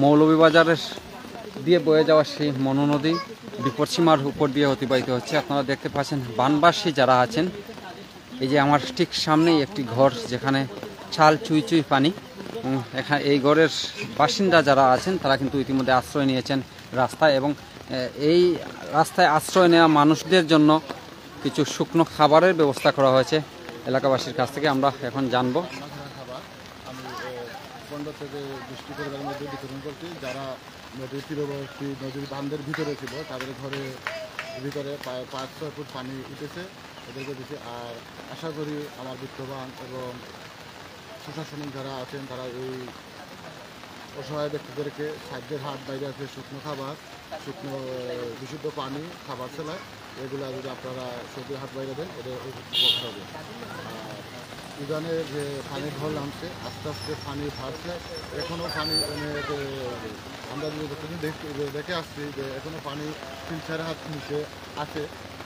মৌলভীবাজারের দিয়ে বয়ে যাওয়া সেই মনু নদী বিপদসীমার উপর দিয়ে অতিবাহিত হচ্ছে। আপনারা দেখতে পাচ্ছেন বানবাসী যারা আছেন, এই যে আমার ঠিক সামনেই একটি ঘর যেখানে চাল চুই চুই পানি, এবং এখানে এই ঘরের বাসিন্দা যারা আছেন তারা কিন্তু ইতিমধ্যে আশ্রয় নিয়েছেন রাস্তায়, এবং এই রাস্তায় আশ্রয় নেওয়া মানুষদের জন্য কিছু শুকনো খাবারের ব্যবস্থা করা হয়েছে এলাকাবাসীর কাছ থেকে। আমরা এখন জানবো। থেকে 20টি পরিবারের মধ্যে বিতরণ করছি, যারা নদীর তীরবর্তী নদীর বাঁধের ভিতরে ছিল তাদের ঘরে ভিতরে প্রায় 5-6 ফুট পানি উঠেছে, ওদেরকে দিচ্ছি। আর আশা করি আমার বিত্তবান এবং প্রশাসনিক যারা আছেন তারা এই অসহায় ব্যক্তিদেরকে সাহায্যের হাত বাইরে আছে, শুকনো খাবার, শুকনো বিশুদ্ধ পানি, খাবার সেলাই, এগুলো যদি আপনারা সবজির হাত বাইরে দেন ওদের উপকার হবে। আর উজানের যে পানির ঢল নামছে, আস্তে আস্তে পানি বাড়ছে, এখনও পানি অনেক, আমরা যদি দেখে আসছি যে এখনও পানি 3-4 হাত নিচে আছে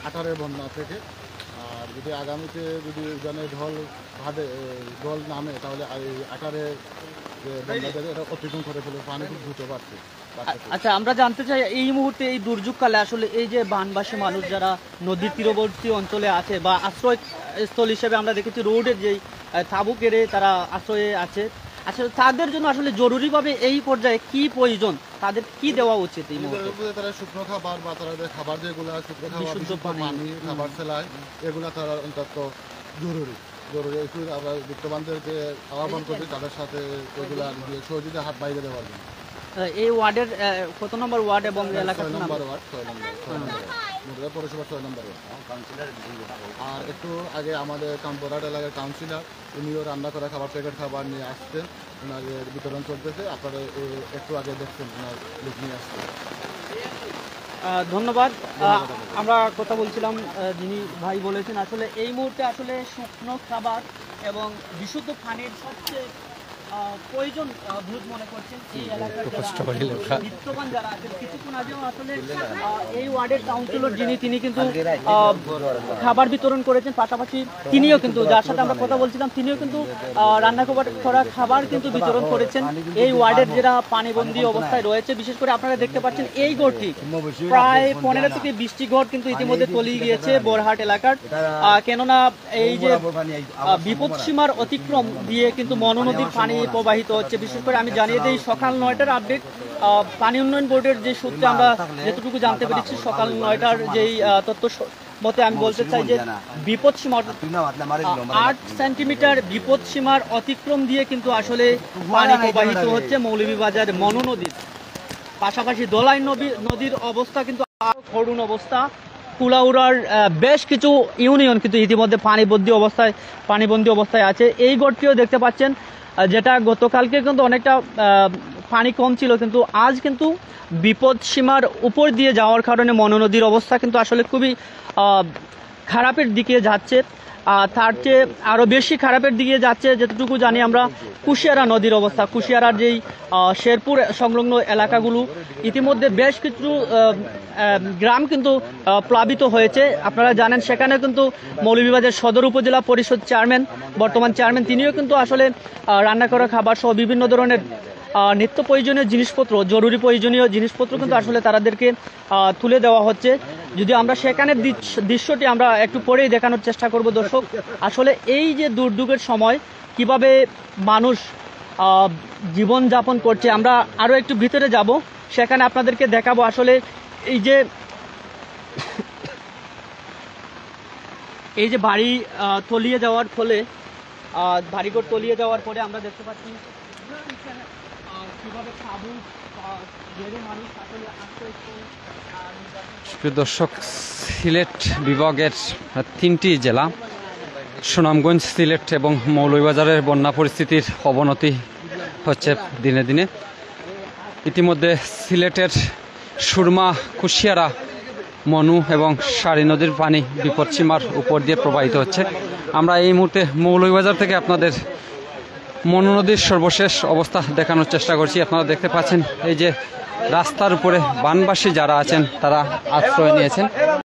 আটারের বন্যা থেকে। আর যদি আগামীতে যদি উজানের ঢল নামে তাহলে এই আটারের যে বন্যাদের এটা অতিক্রম করে ফেলে, পানি খুব দ্রুত বাড়ছে। আচ্ছা, আমরা জানতে চাই এই মুহূর্তে এই দুর্যোগকালে আসলে এই যে বানবাসী মানুষ যারা নদীর তীরবর্তী অঞ্চলে আছে বা আশ্রয়স্থল হিসেবে আমরা দেখেছি রোডের যেই তাঁবু কেড়ে তারা আশ্রয়ে আছে, আসলে তাদের জন্য আসলে জরুরিভাবে এই পর্যায়ে কি প্রয়োজন, তাদের কি দেওয়া উচিত? এই মুহূর্তে তারা শুকনো খাবার বা তারা খাবার যেগুলো শুকনো খাবার, বিশুদ্ধ পানি, খাবার সেলাই, এগুলো তারা অন্তত জরুরি। একটু আমরা বিত্তবানদেরকে আহ্বান করছি তাদের সাথে এগুলা সহযোগিতা হাত বাইরে দেওয়ার জন্য। এই ওয়ার্ডের কত নম্বর ওয়ার্ড এবং এলাকা? 6 নম্বর ওয়ার্ড, 6 নম্বর পৌরসভা 6 নম্বর ওয়ার্ড। আর একটু আগে আমাদের কামপড়াট এলাকার কাউন্সিলর, উনিও রান্না করা খাবার, প্যাকেট খাবার নিয়ে আসছেন, ওনাদের বিতরণ চলতেছে। আপনারা একটু আগে দেখছেন ওনার লিখ নিয়ে আসছেন। ধন্যবাদ। আমরা কথা বলছিলাম, যিনি ভাই বলেছেন আসলে এই মুহূর্তে আসলে শুকনো খাবার এবং বিশুদ্ধ পানির সবচেয়ে প্রয়োজন বোধ মনে করছেন এই এলাকার বিত্তবান যারা আছেন। কিছুক্ষণ আগেও আসলে এই ওয়ার্ডের কাউন্সিলর তিনি কিন্তু খাবার বিতরণ করেছেন, পাশাপাশি তিনিও কিন্তু, যার সাথে আমরা কথা বলছিলাম, তিনিও কিন্তু রান্না করা খাবার কিন্তু বিতরণ করেছেন এই ওয়ার্ডের যারা পানিবন্দী অবস্থায় রয়েছে। বিশেষ করে আপনারা দেখতে পাচ্ছেন এই ঘরটি প্রায় 15 থেকে 20টি ঘর কিন্তু ইতিমধ্যে তলিয়ে গিয়েছে বোরহাট এলাকার, কেননা এই যে বিপদসীমার অতিক্রম দিয়ে কিন্তু মনু নদীর পানি প্রবাহিত হচ্ছে। বিশেষ করে আমি জানিয়ে দিই সকাল 9টার আপডেট, পানি উন্নয়ন বোর্ডের যে সূত্রে আমরা যতটুকু জানতে পেরেছি, সকাল 9টার যেই তথ্য মতে আমি বলতে চাই যে বিপদসীমা 8 সেন্টিমিটার বিপদসীমার অতিক্রম দিয়ে কিন্তু আসলে পানি প্রবাহিত হচ্ছে মৌলভীবাজার মনু নদীর। পাশাপাশি দোলাই নদীর অবস্থা কিন্তু আরো করুণ অবস্থা। কুলাউড়ার বেশ কিছু ইউনিয়ন কিন্তু ইতিমধ্যে পানিবন্দী অবস্থায় আছে। এই ঘরটিও দেখতে পাচ্ছেন, যেটা গতকালকে কিন্তু অনেকটা পানি কম ছিল, কিন্তু আজ কিন্তু বিপদ সীমার উপর দিয়ে যাওয়ার কারণে মনু নদীর অবস্থা কিন্তু আসলে খুবই খারাপের দিকে যাচ্ছে। তার চেয়ে আরও বেশি খারাপের দিকে যাচ্ছে যতটুকু জানি আমরা কুশিয়ারা নদীর অবস্থা। কুশিয়ারার যেই শেরপুর সংলগ্ন এলাকাগুলো ইতিমধ্যে বেশ কিছু গ্রাম কিন্তু প্লাবিত হয়েছে। আপনারা জানেন সেখানে কিন্তু মৌলভীবাজার সদর উপজেলা পরিষদ বর্তমান চেয়ারম্যান তিনিও কিন্তু আসলে রান্না করা খাবার সহ বিভিন্ন ধরনের নিত্য প্রয়োজনীয় জিনিসপত্র, জরুরি প্রয়োজনীয় জিনিসপত্র কিন্তু আসলে তাদেরকে তুলে দেওয়া হচ্ছে। যদি আমরা সেখানের দৃশ্যটি আমরা একটু পরেই দেখানোর চেষ্টা করব দর্শক। আসলে এই যে দুর্যোগের সময় কিভাবে মানুষ জীবনযাপন করছে, আমরা আরও একটু ভিতরে যাব, সেখানে আপনাদেরকে দেখাবো। আসলে এই যে বাড়ি তলিয়ে যাওয়ার ফলে, বাড়িঘর তলিয়ে যাওয়ার পরে আমরা দেখতে পাচ্ছি প্রিয় দর্শক, সিলেট বিভাগের 3টি জেলা সুনামগঞ্জ, সিলেট এবং মৌলভীবাজারের বন্যা পরিস্থিতির অবনতি হচ্ছে দিনে দিনে। ইতিমধ্যে সিলেটের সুরমা, কুশিয়ারা, মনু এবং সারি নদীর পানি বিপদসীমার উপর দিয়ে প্রবাহিত হচ্ছে। আমরা এই মুহূর্তে মৌলভীবাজার থেকে আপনাদের মনু নদীর সর্বশেষ অবস্থা দেখানোর চেষ্টা করছি। আপনারা দেখতে পাচ্ছেন এই যে রাস্তার উপরে বানবাসী যারা আছেন তারা আশ্রয় নিয়েছেন।